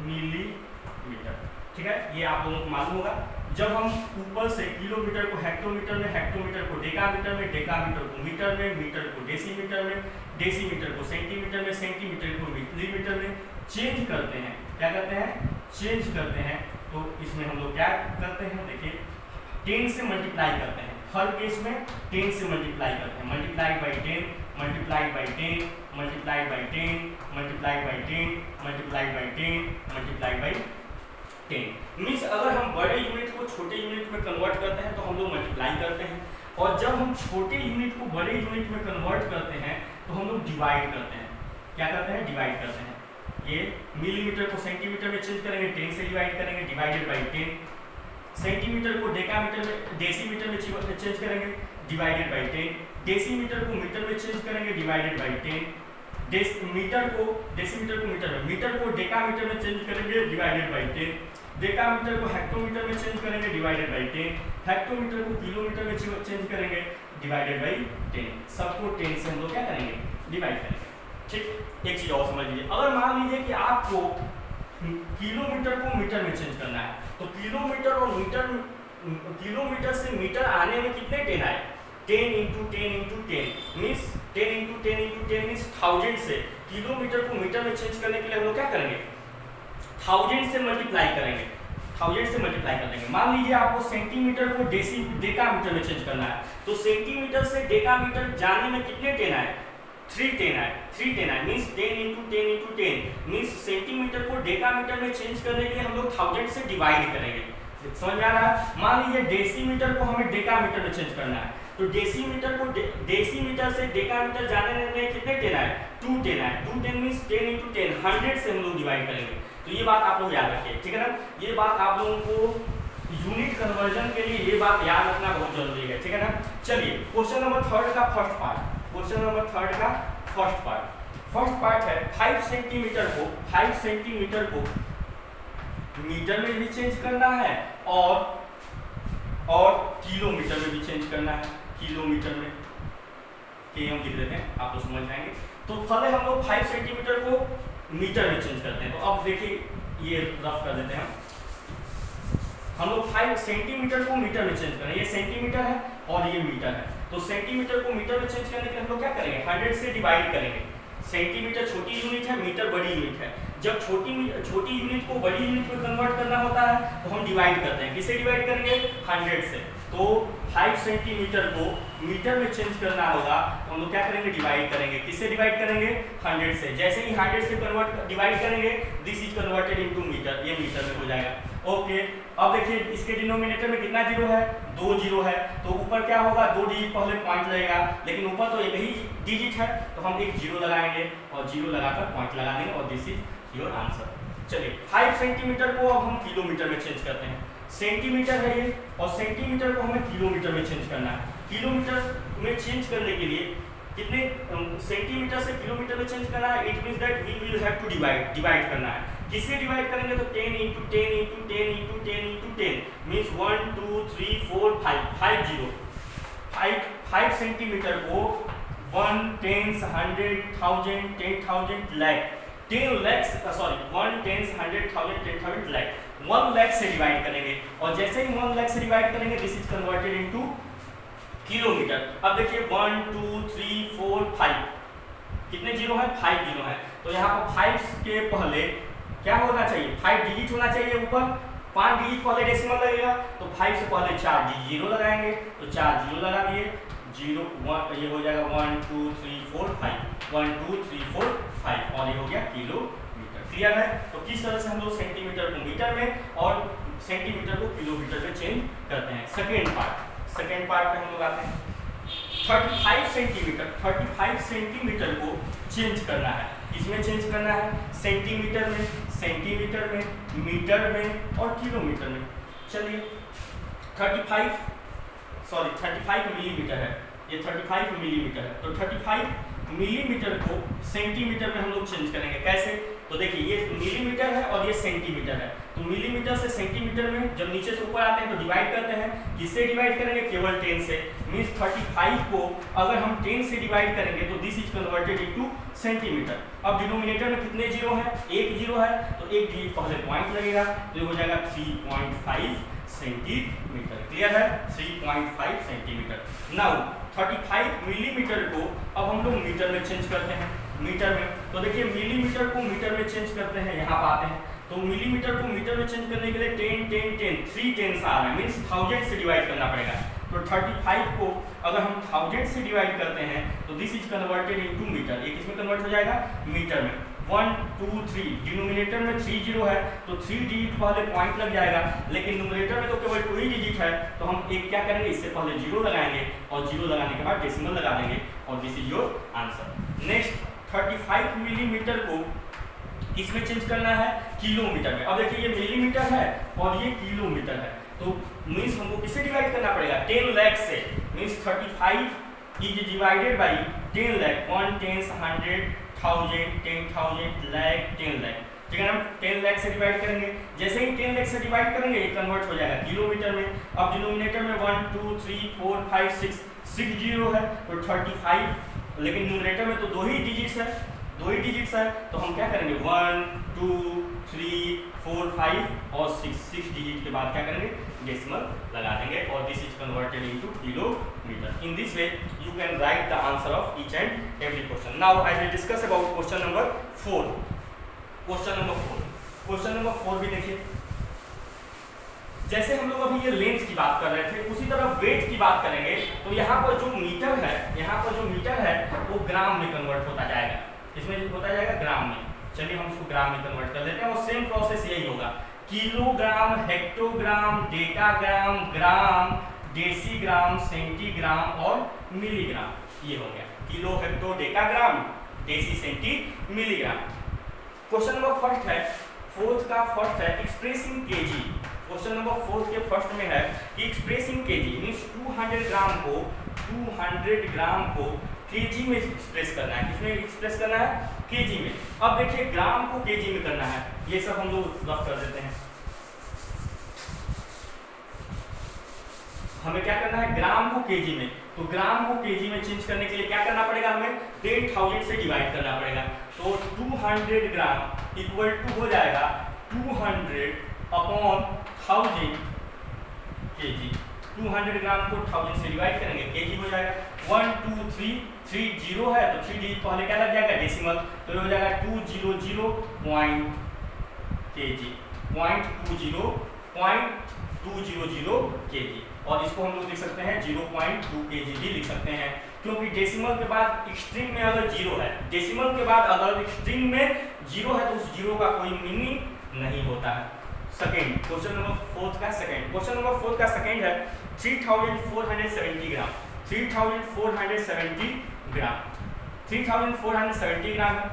millimetre. ठीक है, ये आप लोगों को मालूम होगा। जब हम ऊपर से किलोमीटर को हेक्टोमीटर में, हेक्टोमीटर को डेकामीटर में, डेकामीटर को मीटर में, मीटर को डेसीमीटर में, डेसीमीटर को सेंटीमीटर में, सेंटीमीटर को मिलीमीटर में चेंज करते हैं। क्या करते हैं? चेंज करते हैं। तो इसमें हम लोग क्या करते हैं? देखिए 10 से मल्टीप्लाई करते हैं, हर केस में 10 से मल्टीप्लाई करते हैं। Multiplied by 10, multiplied by 10, multiplied by 10, multiplied by 10, multiplied by 10, multiplied by 10। Means अगर हम बड़े यूनिट को छोटे यूनिट में कन्वर्ट करते हैं तो हम लोग मल्टीप्लाई करते हैं, और जब हम छोटे यूनिट को बड़े यूनिट में कन्वर्ट करते हैं तो हम लोग डिवाइड करते हैं। क्या करते हैं? डिवाइड करते हैं। ये मिलीमीटर को सेंटीमीटर में चेंज करेंगे, 10 से डिवाइड करेंगे, डिवाइडेड बाई 10। सेंटीमीटर को डेकामीटर में, डेसीमीटर में चेंज करेंगे, डिवाइडेड बाई 10। डेसीमीटर को मीटर में चेंज करेंगे, डिवाइडेड बाई 10। मीटर को डेसीमीटर को मीटर में, मीटर को डेकामीटर में चेंज करेंगे, डिवाइडेड बाई 10। डेकामीटर को हेक्टोमीटर में चेंज करेंगे, डिवाइडेड बाई 10। हेक्टोमीटर को किलोमीटर में चेंज करेंगे, डिवाइडेड बाई 10। सबको 10 से हम लोग क्या करेंगे? डिवाइड करेंगे। ठीक, एक चीज और समझ लीजिए। अगर मान लीजिए कि आपको किलोमीटर को मीटर में चेंज करना है, तो किलोमीटर और मीटर, किलोमीटर से मीटर आने में कितने 10 आए? 10 into 10 into 10 means 10 into 10 into 10 means 1000 से किलोमीटर को मीटर में चेंज करने के लिए हम लोग क्या करेंगे? 1000 से मल्टीप्लाई करेंगे, 1000 से मल्टीप्लाई कर देंगे। मान लीजिए आपको सेंटीमीटर को डेकामीटर में चेंज करना है, तो सेंटीमीटर से डेकामीटर जाने में कितने 10 आए? 310 आए, 310 आए means 10 into 10 into 10 means centimetre को डेकामीटर में चेंज करने के लिए हम लोग 1000 से डिवाइड करेंगे। समझ में आ रहा है? मान लीजिए डेसीमीटर को हमें डेकामीटर में चेंज करना है, तो डेसीमीटर को डेसीमीटर से डेकामीटर जाने में कितने 10 आए? 210 आए। 210 मीन्स 10 इंटू 10, 100 से हम लोग डिवाइड करेंगे। तो ये बात आप लोग याद रखिए, ठीक है ना? ये बात आप लोगों को यूनिट कन्वर्जन के लिए ये बात याद रखना बहुत जरूरी है, ठीक है ना? चलिए क्वेश्चन नंबर 3 का फर्स्ट पार्ट, क्वेश्चन नंबर 3 का फर्स्ट पार्ट है 5 सेंटीमीटर को मीटर में भी चेंज करना है और किलोमीटर में भी चेंज करना है। किलोमीटर में के हम लिख देते हैं, आप लोग समझ जाएंगे। तो पहले हम लोग 5 सेंटीमीटर को मीटर में चेंज करते हैं। तो अब देखिए ये रफ कर देते हैं हम लोग 5 सेंटीमीटर को मीटर में चेंज करें। ये सेंटीमीटर है और ये मीटर है, तो सेंटीमीटर को मीटर में चेंज करने के लिए हम लोग क्या करेंगे? 100 से डिवाइड करेंगे। सेंटीमीटर छोटी यूनिट है, मीटर बड़ी यूनिट है। जब छोटी यूनिट को बड़ी यूनिट में कन्वर्ट करना होता है तो हम डिवाइड करते हैं। किससे डिवाइड करेंगे? 100 से। तो 5 सेंटीमीटर को मीटर में चेंज करना होगा तो हम लोग क्या करेंगे? डिवाइड करेंगे। किससे डिवाइड करेंगे? 100 से। जैसे ही 100 से डिवाइड करेंगे, this is converted into metre, ये मीटर में हो जाएगा। ओके, अब देखिए इसके डिनोमिनेटर में कितना जीरो है? 2 जीरो है। तो ऊपर क्या होगा? 2 डिजिट पहले पॉइंट लगेगा, लेकिन ऊपर तो एक ही डिजिट है तो हम एक जीरो लगाएंगे और जीरो लगाकर पॉइंट लगा देंगे और दिस इज योर आंसर। चलिए 5 सेंटीमीटर को अब हम किलोमीटर में चेंज करते हैं। सेंटीमीटर है ये और सेंटीमीटर को हमें किलोमीटर में चेंज करना है। किलोमीटर में चेंज करने के लिए कितने सेंटीमीटर से किलोमीटर में चेंज करना है? It means that we will have to divide करना है। किससे डिवाइड करेंगे? तो 10 into 10 into 10 into 10 into 10 means 1 2 3 4 5 zero. 5 centimetre को 1 10 100 1000 10,000 लाख 10 लाख सॉरी 1 10 100 1000 10,000 लाख 1 लाख से डिवाइड करेंगे और जैसे ही 1 लाख से डिवाइड करेंगे this is converted into kilometre. अब देखिए 1 2 3 4 5 कितने जीरो है? 5 जीरो है। तो यहाँ पर 5 के पहले क्या होना चाहिए? 5 डिजिट होना चाहिए ऊपर, 5 डिजिट पहले डेसिमल लगेगा तो 5 से पहले 4 डिजिट जीरो लगाएंगे, तो 4 जीरो लगा दिए, 0 1 ये हो जाएगा 1 2 3 4 5 1 2 3 4 5 और ये हो गया किलोमीटर। क्लियर है? तो किस तरह से हम लोग सेंटीमीटर को मीटर में और सेंटीमीटर को किलोमीटर में चेंज करते हैं। सेकेंड पार्ट पे हम लोग आते हैं। 35 सेंटीमीटर को चेंज करना है। इसमें चेंज करना है सेंटीमीटर में, मीटर में और किलोमीटर में। चलिए 35 मिलीमीटर है, ये 35 मिलीमीटर है। तो 35 मिलीमीटर को सेंटीमीटर में हम लोग चेंज करेंगे। कैसे? तो तो देखिए ये मिलीमीटर है और ये सेंटीमीटर है, तो मिलीमीटर से सेंटीमीटर में जब नीचे से ऊपर आते हैं तो डिवाइड करते हैं, किससे डिवाइड करेंगे, केवल 10 से। मींस 35 को अगर हम 10 से डिवाइड करेंगे तो this is converted into centimetre. अब डिनोमिनेटर में कितने जीरो है, एक जीरो है, तो एक डिजिट पहले पॉइंट लगेगा, तो ये हो जाएगा 3.5 सेंटीमीटर। क्लियर है, 3.5 सेंटीमीटर। नाउ 35 मिलीमीटर को अब हम लोग मीटर में चेंज करते हैं, मीटर में। तो देखिए मिलीमीटर को मीटर में चेंज करते हैं, यहाँ पर आते हैं, तो मिलीमीटर को मीटर में चेंज करने के लिए 10 10 10 3 10 आ रहा है, मीन्स 1000 से डिवाइड करना पड़ेगा। तो 35 को अगर हम 1000 से डिवाइड करते हैं तो this is converted into metre, ये किसमें कन्वर्ट हो जाएगा, मीटर में। 1 2 3 डिनोमिनेटर में 3 जीरो है तो 3 डिजिट पहले पॉइंट लग जाएगा, लेकिन न्यूमरेटर में तो केवल 2 ही डिजिट है, तो हम एक क्या करेंगे, इससे पहले जीरो लगाएंगे और जीरो लगाने के बाद डेसिमल लगा देंगे और this is your answer. Next 35 millimetre को किसमें चेंज करना है, किलोमीटर में। अब देखिए ये मिलीमीटर है और ये किलोमीटर है, तो मीन्स हमको किससे डिवाइड करना पड़ेगा, 10 लाख से। Means 35 is divided by 10 lakh, 1 10 100 1000 10,000 lakh 10 lakh, ठीक है ना। 10 लाख से डिवाइड करेंगे, जैसे ही 10 लाख से डिवाइड करेंगे ये कन्वर्ट हो जाएगा किलोमीटर में। अब डिनोमिनेटर में 1 2 3 4 5 6 जीरो है तो 35, लेकिन न्यूमरेटर में तो 2 ही डिजिट्स है, 2 ही डिजिट्स है, तो हम क्या करेंगे 1 2 3 4 5 और 6 डिजिट के बाद क्या करेंगे, डेसिमल लगा देंगे और this is converted into kilometre. In this way you can write the answer of each and every question. Now I will discuss about question number 4। Question number 4 भी देखिए, जैसे हम लोग अभी ये लेंथ की बात कर रहे थे उसी तरह वेट की बात करेंगे। तो यहाँ पर जो मीटर है, यहाँ पर जो मीटर है वो ग्राम में कन्वर्ट होता जाएगा, इसमें होता जाएगा ग्राम में। चलिए हम इसको ग्राम में कन्वर्ट कर लेते हैं और सेम प्रोसेस यही होगा, kilogram, hectogram, decagram, gram, decigram, centigram और मिलीग्राम। ये हो गया kilo, hecto, decagram, deci, centi, milligram. Question number first है, फोर्थ का फर्स्ट है एक्सप्रेसिंग केजी। क्वेश्चन नंबर 4 के फर्स्ट में है कि एक्सप्रेसिंग केजी मींस 200 ग्राम को केजी में एक्सप्रेस करना है। किसमें एक्सप्रेस करना है, केजी में। अब देखिए ग्राम को केजी में करना है, ये सब हम लोग रफ कर देते हैं। हमें क्या करना है, ग्राम को केजी में, तो ग्राम को केजी में चेंज करने के लिए क्या करना पड़ेगा, हमें 10,000 से डिवाइड करना पड़ेगा। तो 200 ग्राम इक्वल टू हो जाएगा 200 अपॉन 1000 केजी। 200 ग्राम को 1000 से डिवाइड करेंगे, केजी हो जाएगा। 1 2 3 3 जीरो है तो 3 डिजिट पहले क्या लग जाएगा, डेसिमल, तो ये हो जाएगा 200 पॉइंट केजी, 0.200 केजी। और इसको हम लोग लिख सकते हैं 0.2 केजी भी लिख सकते हैं, क्योंकि डेसिमल के बाद एक्सट्रीम में अगर जीरो है, डेसिमल के बाद अगर एक्सट्रीम में जीरो है तो उस जीरो का कोई मीनिंग नहीं होता है। सेकेंड, क्वेश्चन नंबर 4 का सेकेंड, क्वेश्चन नंबर 4 का सेकेंड है 3470 ग्राम। 3470 ग्राम, 3470 ग्राम है,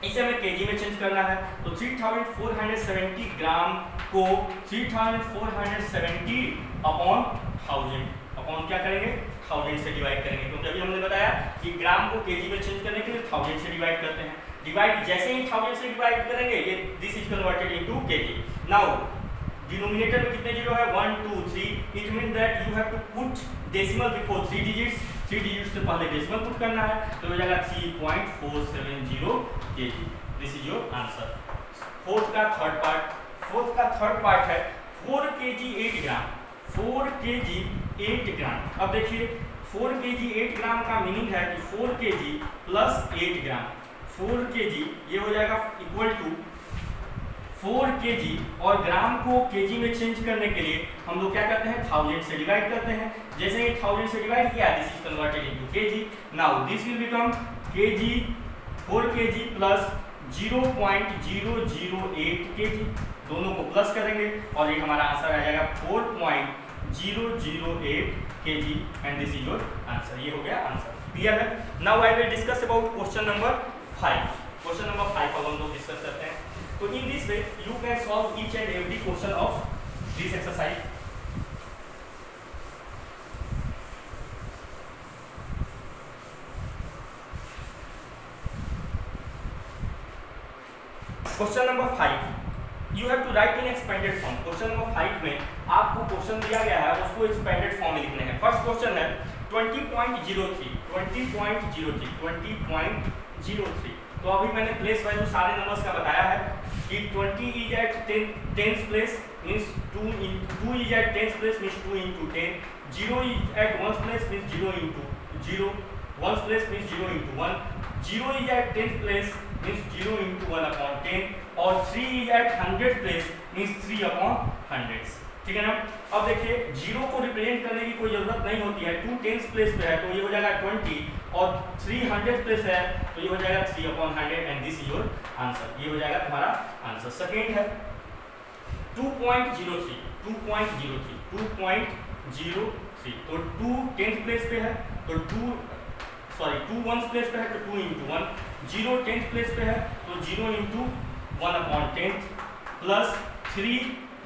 इसे हमें केजी में चेंज करना है। तो 3470 ग्राम को 3470 अपॉन 1000 अपॉन क्या करेंगे, 1000 से डिवाइड करेंगे, क्योंकि अभी हमने बताया कि ग्राम को केजी में चेंज करने के लिए 1000 से डिवाइड करते हैं। डिवाइड जैसे ही 1000 से डिवाइड करेंगे ये this is converted into kg. Now denominator में कितने जीरो है, 1 2 3, it mean that you have to put decimal before 3 digits, 3 digits से पहले डेसिमल पुट करना है, तो हो जाएगा 3.470 KG. This is your answer. Fourth का थर्ड पार्ट है 4 केजी 8 ग्राम। 4 केजी 8 ग्राम। अब देखिए 4 केजी 8 ग्राम का मीनिंग है कि 4 केजी प्लस 8 ग्राम, 4 केजी ये हो जाएगा इक्वल टू 4 केजी, और ग्राम को केजी में चेंज करने के लिए हम लोग क्या करते हैं, 1000 से डिवाइड करते हैं। जैसे ही 1000 से डिवाइड किया this is converted into kg. Now this will become KG, 4 KG plus 0.008 KG, दोनों को प्लस करेंगे और ये हमारा आंसर आ जाएगा 4.008 kg and this is your answer. ये हो गया आंसर। क्लियर है। Now I will discuss about question number 5। Question number 5 अब हम लोग डिस्कस करते हैं। तो in this way you can solve each and every question of this exercise. Question number 5 you have to write in expanded form. Question number 5 में आपको क्वेश्चन दिया गया है, उसको एक्सपेंडेड फॉर्म में लिखने हैं। फर्स्ट क्वेश्चन है 20.03 तो अभी मैंने प्लेस वैल्यू सारे नंबर्स का बताया है कि 20 is at 10th place means 2 is at 10th place means 2 into 10, 0 is at 1st place means 0 into 0, 1st place means 0 into 1, 0 is at 10th place means 0 into 1 upon 10 और 3 is at 100th place means 3 upon 100। ठीक है ना। अब देखिए 0 को रिप्रेजेंट करने की कोई जरूरत नहीं होती है। 2 10th प्लेस पे है तो ये हो जाएगा 20 और 3 100th प्लेस है तो ये हो जाएगा 3 upon 100 and this is your answer. ये हो जाएगा तुम्हारा आंसर। सेकेंड है 2.03 तो 2 10th प्लेस पे है तो 2 1st प्लेस पे है तो 2 into 1, 0 10th प्लेस पे है तो 0 into 1 upon 10th plus 3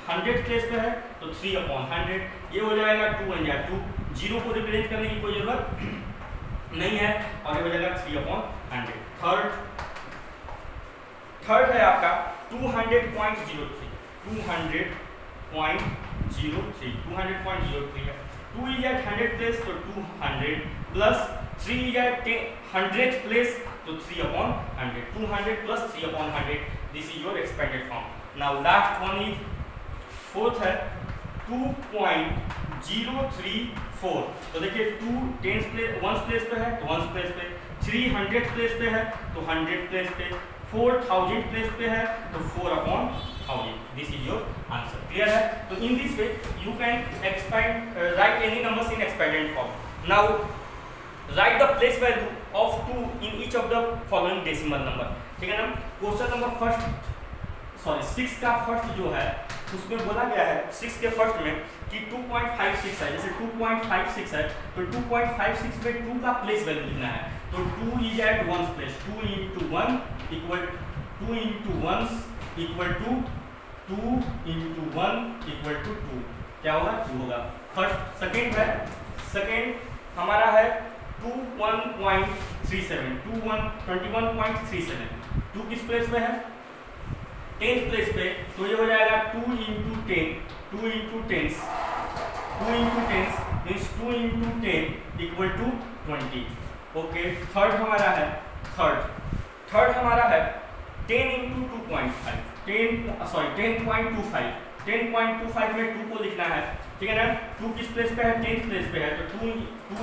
100th place पे है तो 3 upon 100। ये हो जाएगा 2 1 या 2, 0 को रिप्रेजेंट करने की कोई जरूरत नहीं है और ये हो जाएगा 3 upon 100। थर्ड है आपका 200.03 है। 2 is at 100th place तो 200 plus 3 is at 100th place तो 3 upon 100, 200 plus 3 upon 100, this is your expanded form। Now last one is fourth है 2.034 तो देखिए 2 10th प्लेस 1st प्लेस पे है तो 1st प्लेस पे, 3 100th प्लेस पे है तो 100th प्लेस पे, 4 1000th प्लेस पे है तो 4 upon 1000, this is your answer। Clear है। तो in this way you can expand write any numbers in expanded form। Now write the place value of 2 in each of the following decimal number। ठीक है ना। क्वेश्चन नंबर 6 का फर्स्ट जो है उसमें बोला गया है 6 के फर्स्ट में कि 2.56 है। जैसे 2.56 है तो 2.56 में 2 का प्लेस वैल्यू लिखना है तो 2 is at 1st place, 2 into 1 equal 2 into 1 equal to 2 into 1 equal to 2, क्या होगा 2 होगा। फर्स्ट सेकेंड है, सेकेंड हमारा है 21.37 2 किस प्लेस पे है 10th प्लेस पे तो ये हो जाएगा 2 into 10 means 2 into 10 equal to 20। Okay. Third हमारा है 10 into 2.5 10.25 में 2 को लिखना है। ठीक है ना। 2 किस प्लेस पे है 10th प्लेस पे है तो 2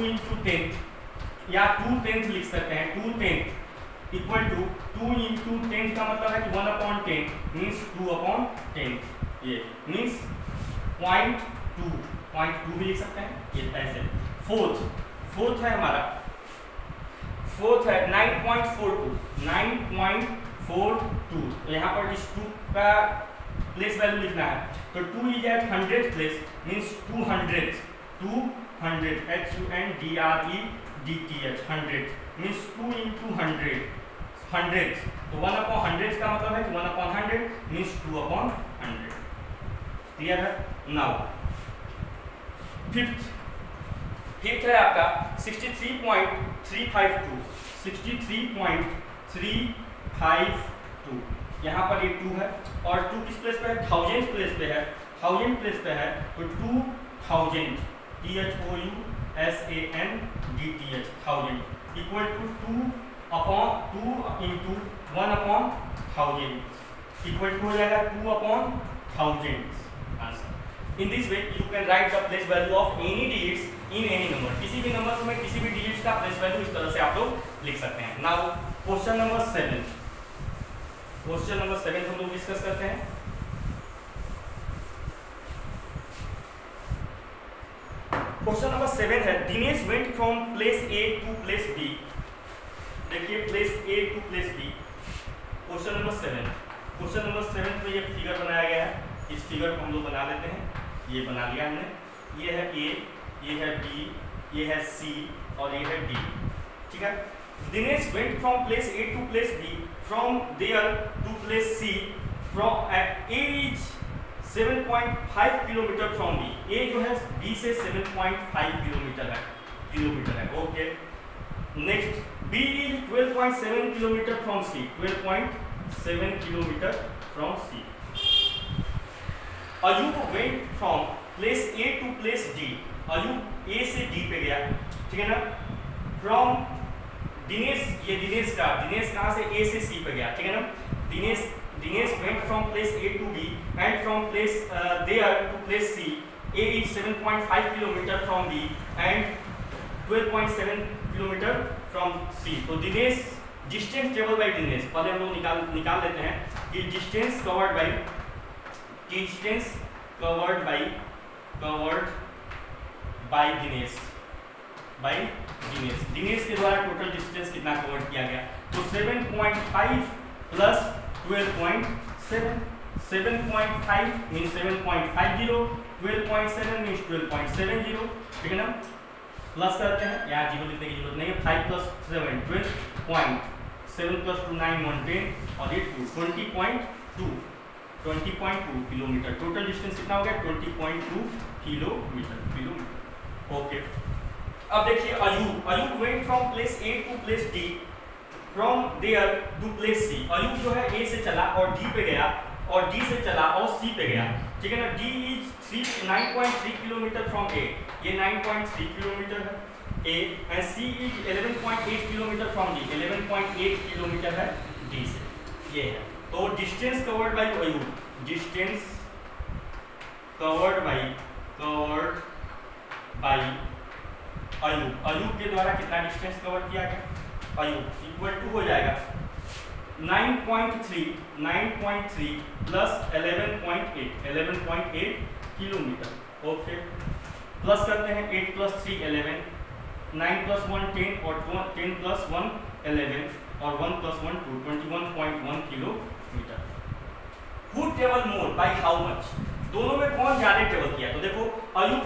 into 10 या 2 10th लिख सकते हैं। 2 10th इक्वल टू 2 into 10 का मतलब है कि 1 upon 10 मीन्स 2 upon 10, ये मीन्स 0.2 भी लिख सकते हैं ये ऐसे। फोर्थ है हमारा 9.42 तो यहाँ पर इस 2 का प्लेस वैल्यू लिखना है तो 2 is at 100th place means 200 HUNDREDTH 100 means 2 into 100 तो 1 upon 100 का मतलब है कि 1 upon 100 मीन्स 2 upon 100। क्लियर है। नाउ फिफ्थ है आपका 63.352 यहाँ पर ये 2 है और 2 किस प्लेस पे है 1000th प्लेस पे है तो 2000 THOUSANDTH 1000 equal to 2 into 1 upon 1000 equal to हो जाएगा 2 upon 1000 answer. In this way you can write the place value of any digits in any number. किसी भी नंबर में किसी भी डिजिट्स का प्लेस वैल्यू इस तरह से आप लोग लिख सकते हैं। नाउ क्वेश्चन नंबर 7 हम लोग डिस्कस करते हैं। क्वेश्चन नंबर 7 है Dinesh went from place A to place B. देखिए place A to place B. Question number 7 में ये फिगर बनाया गया है। इस फिगर को हम लोग बना लेते हैं। ये बना लिया हमने। ये है ए, ये है बी, ये है सी और ये है डी। ठीक है। Dinesh went from place A to place B from there to place C from A is 7.5 kilometre from B. A जो है बी से 7.5 किलोमीटर है। Okay. Next B is 12.7 kilometre from C. 12.7 7 kilometre from C. Ayub went from place A to place D. Ayub A से डी पे गया, ठीक है ना। फ्रॉम दिनेश, ये दिनेश कहाँ से ए से सी पे गया, ठीक है ना। Dinesh went from place A to B and from place there to place C. A is 7.5 kilometre from B and 12.7 kilometre from C. तो Dinesh, distance travel by Dinesh, पहले हम लोग निकाल लेते हैं कि डिस्टेंस कवर्ड बाय दिनेश के द्वारा टोटल डिस्टेंस कितना कवर किया गया। तो 7.5 प्लस 12.7, 7.5 मीन्स 7.50, 12.7 मीन्स 12.70, ठीक है ना। प्लस करते हैं, यहाँ जीरो लिखने की जरूरत नहीं है। 5 प्लस 7 12.7 प्लस 2 9 1 10 और ये 20.2 किलोमीटर। टोटल डिस्टेंस कितना हो गया 20.2 किलोमीटर। ओके, अब देखिए Ayub went from place A to place D from there to place C. Ayub जो है ए से चला और डी पे गया और डी से चला और सी पे गया, ठीक है ना। D is 9.3 kilometre from A, ये 9.3 किलोमीटर है A, and C is 11.8 kilometre from D, 11.8 kilometre है डी से, ये है। तो distance covered by Ayub, distance covered by Ayub के द्वारा कितना डिस्टेंस कवर किया गया। अयूब इक्वल टू हो जाएगा 9.3 प्लस 11.8 किलोमीटर। ओके, प्लस करते हैं 8 प्लस 3 11, 9 प्लस 1 10 और 10 प्लस 1 11 और 1 plus 1 2, 21.1 kilometre. Who travel more by how much, दोनों में कौन ज्यादा ट्रेवल किया। तो देखो अयूब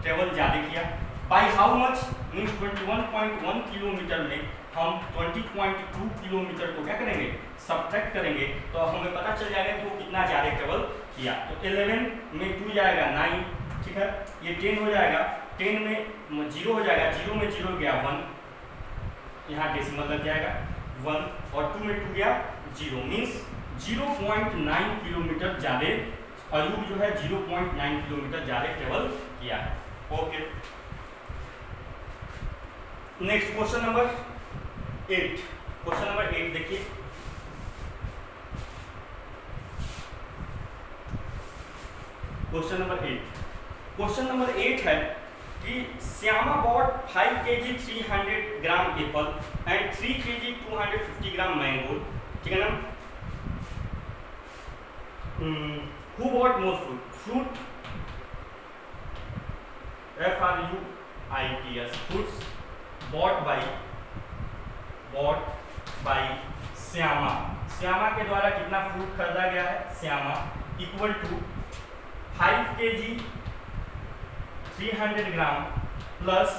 ट्रेवल ज्यादा किया। By how much means 21.1 kilometre में हम 20.2 किलोमीटर को क्या करेंगे, सब्ट्रैक्ट करेंगे, तो हमें पता चल जाएगा कि वो कितना ज्यादा ट्रेवल किया। तो 11 में 2 जाएगा 9, ठीक है। ये 10 हो जाएगा, 10 में 0 हो जाएगा, 0 में 0 गया 1, यहाँ डेसिमल लग जाएगा 1 और 2 में 2 गया 0, मीन्स 0.9 किलोमीटर ज्यादा अयूब जो है 0.9 किलोमीटर ज्यादा ट्रेवल किया है। Okay, next question number 8। Question number 8 देखिए, क्वेश्चन नंबर 8 है कि Shyama bought 5 kg 300 gram apple and 3 kg 250 gram mango, ठीक है ना। Who bought more fruit? FRUITS, fruits bought by Shyama के द्वारा कितना फ्रूट खरीदा गया है। Shyama equal to 5 kg 300 gram plus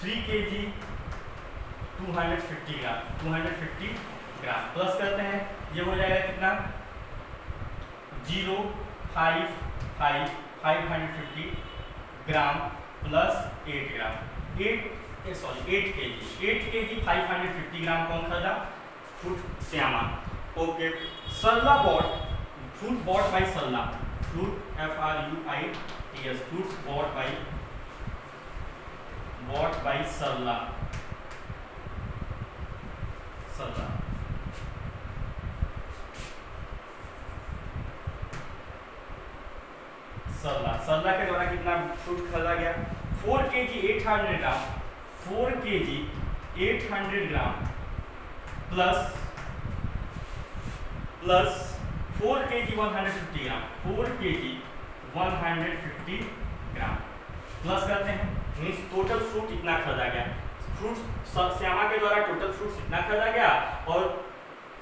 3 kg 250 gram plus करते हैं, ये हो जाएगा कितना 550 ग्राम प्लस 8 ग्राम 8 kg 550 ग्राम कौन खरीदा, fruit Shyama. Okay, Sarla fruit bought by Sarla, fruit FRUITS, fruits bought by Sarla. Sarla के द्वारा कितना फ्रूट खरीदा गया 4 kg 800 gram, 4 kg 800 gram plus 4 kg 150 gram, 4 kg 150 gram plus करते हैं, मीन्स टोटल फ्रूट इतना खरीदा गया। फ्रूट श्यामा के द्वारा टोटल फ्रूट इतना खरीदा गया और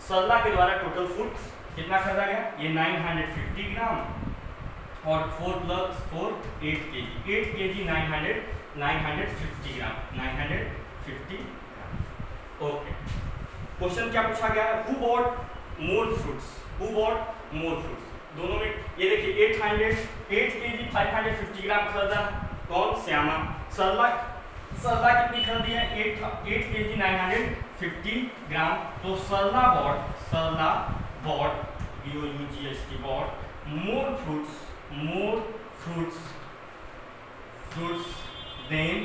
सरला के द्वारा टोटल फ्रूट कितना खरीदा गया, ये 950 ग्राम और 4 प्लस 4 8 kg 950 ग्राम। ओके, क्वेश्चन क्या पूछा गया है, हु बॉट मोर फ्रूट्स, दोनों में ये देखिए 8 kg 550 ग्राम खरीदा कौन? श्यामा। सरला कितनी खरीदी है? 8 kg 950 ग्राम। तो Sarla bought BOUGHT bought more fruits than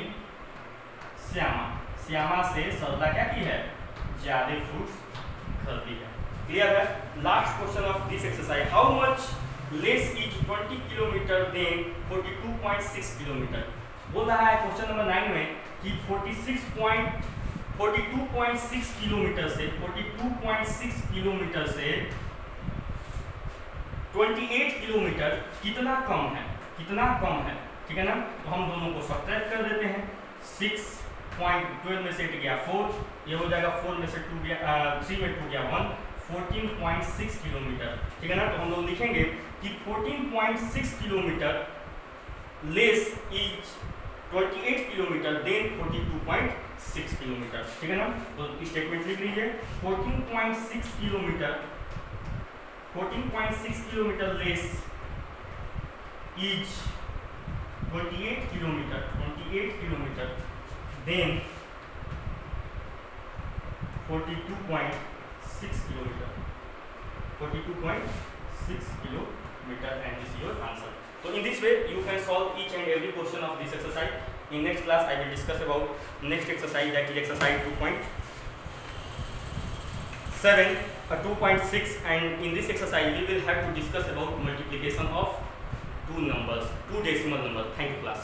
Shyama से सरला क्या की है? ज्यादा फ्रूट्स खरीदी है। क्लियर है? Last question of this exercise, how much less is 20 kilometre than 42.6 kilometre. बोल रहा है क्वेश्चन नंबर 9 में कि 42.6 किलोमीटर से 28 किलोमीटर कितना कम है? ठीक है ना? तो हम दोनों को सब्ट्रैक्ट कर देते हैं। 6.12 में से 8 गया 4, ये हो जाएगा 4 में से 2 गया 3 में 2 गया 1, 14.6 किलोमीटर। ठीक है ना? तो हम लोग लिखेंगे कि 14.6 kilometre less is 28 kilometre than 42.6 kilometre. ठीक है ना? तो स्टेटमेंट लिख लीजिए, 14.6 kilometre less is 28 kilometre than 42.6 kilometre and this is your answer. So in this way you can solve each and every question of this exercise. In next class I will discuss about next exercise, that is exercise 2.7 2.6, and in this exercise we will have to discuss about multiplication of two decimal numbers. Thank you class.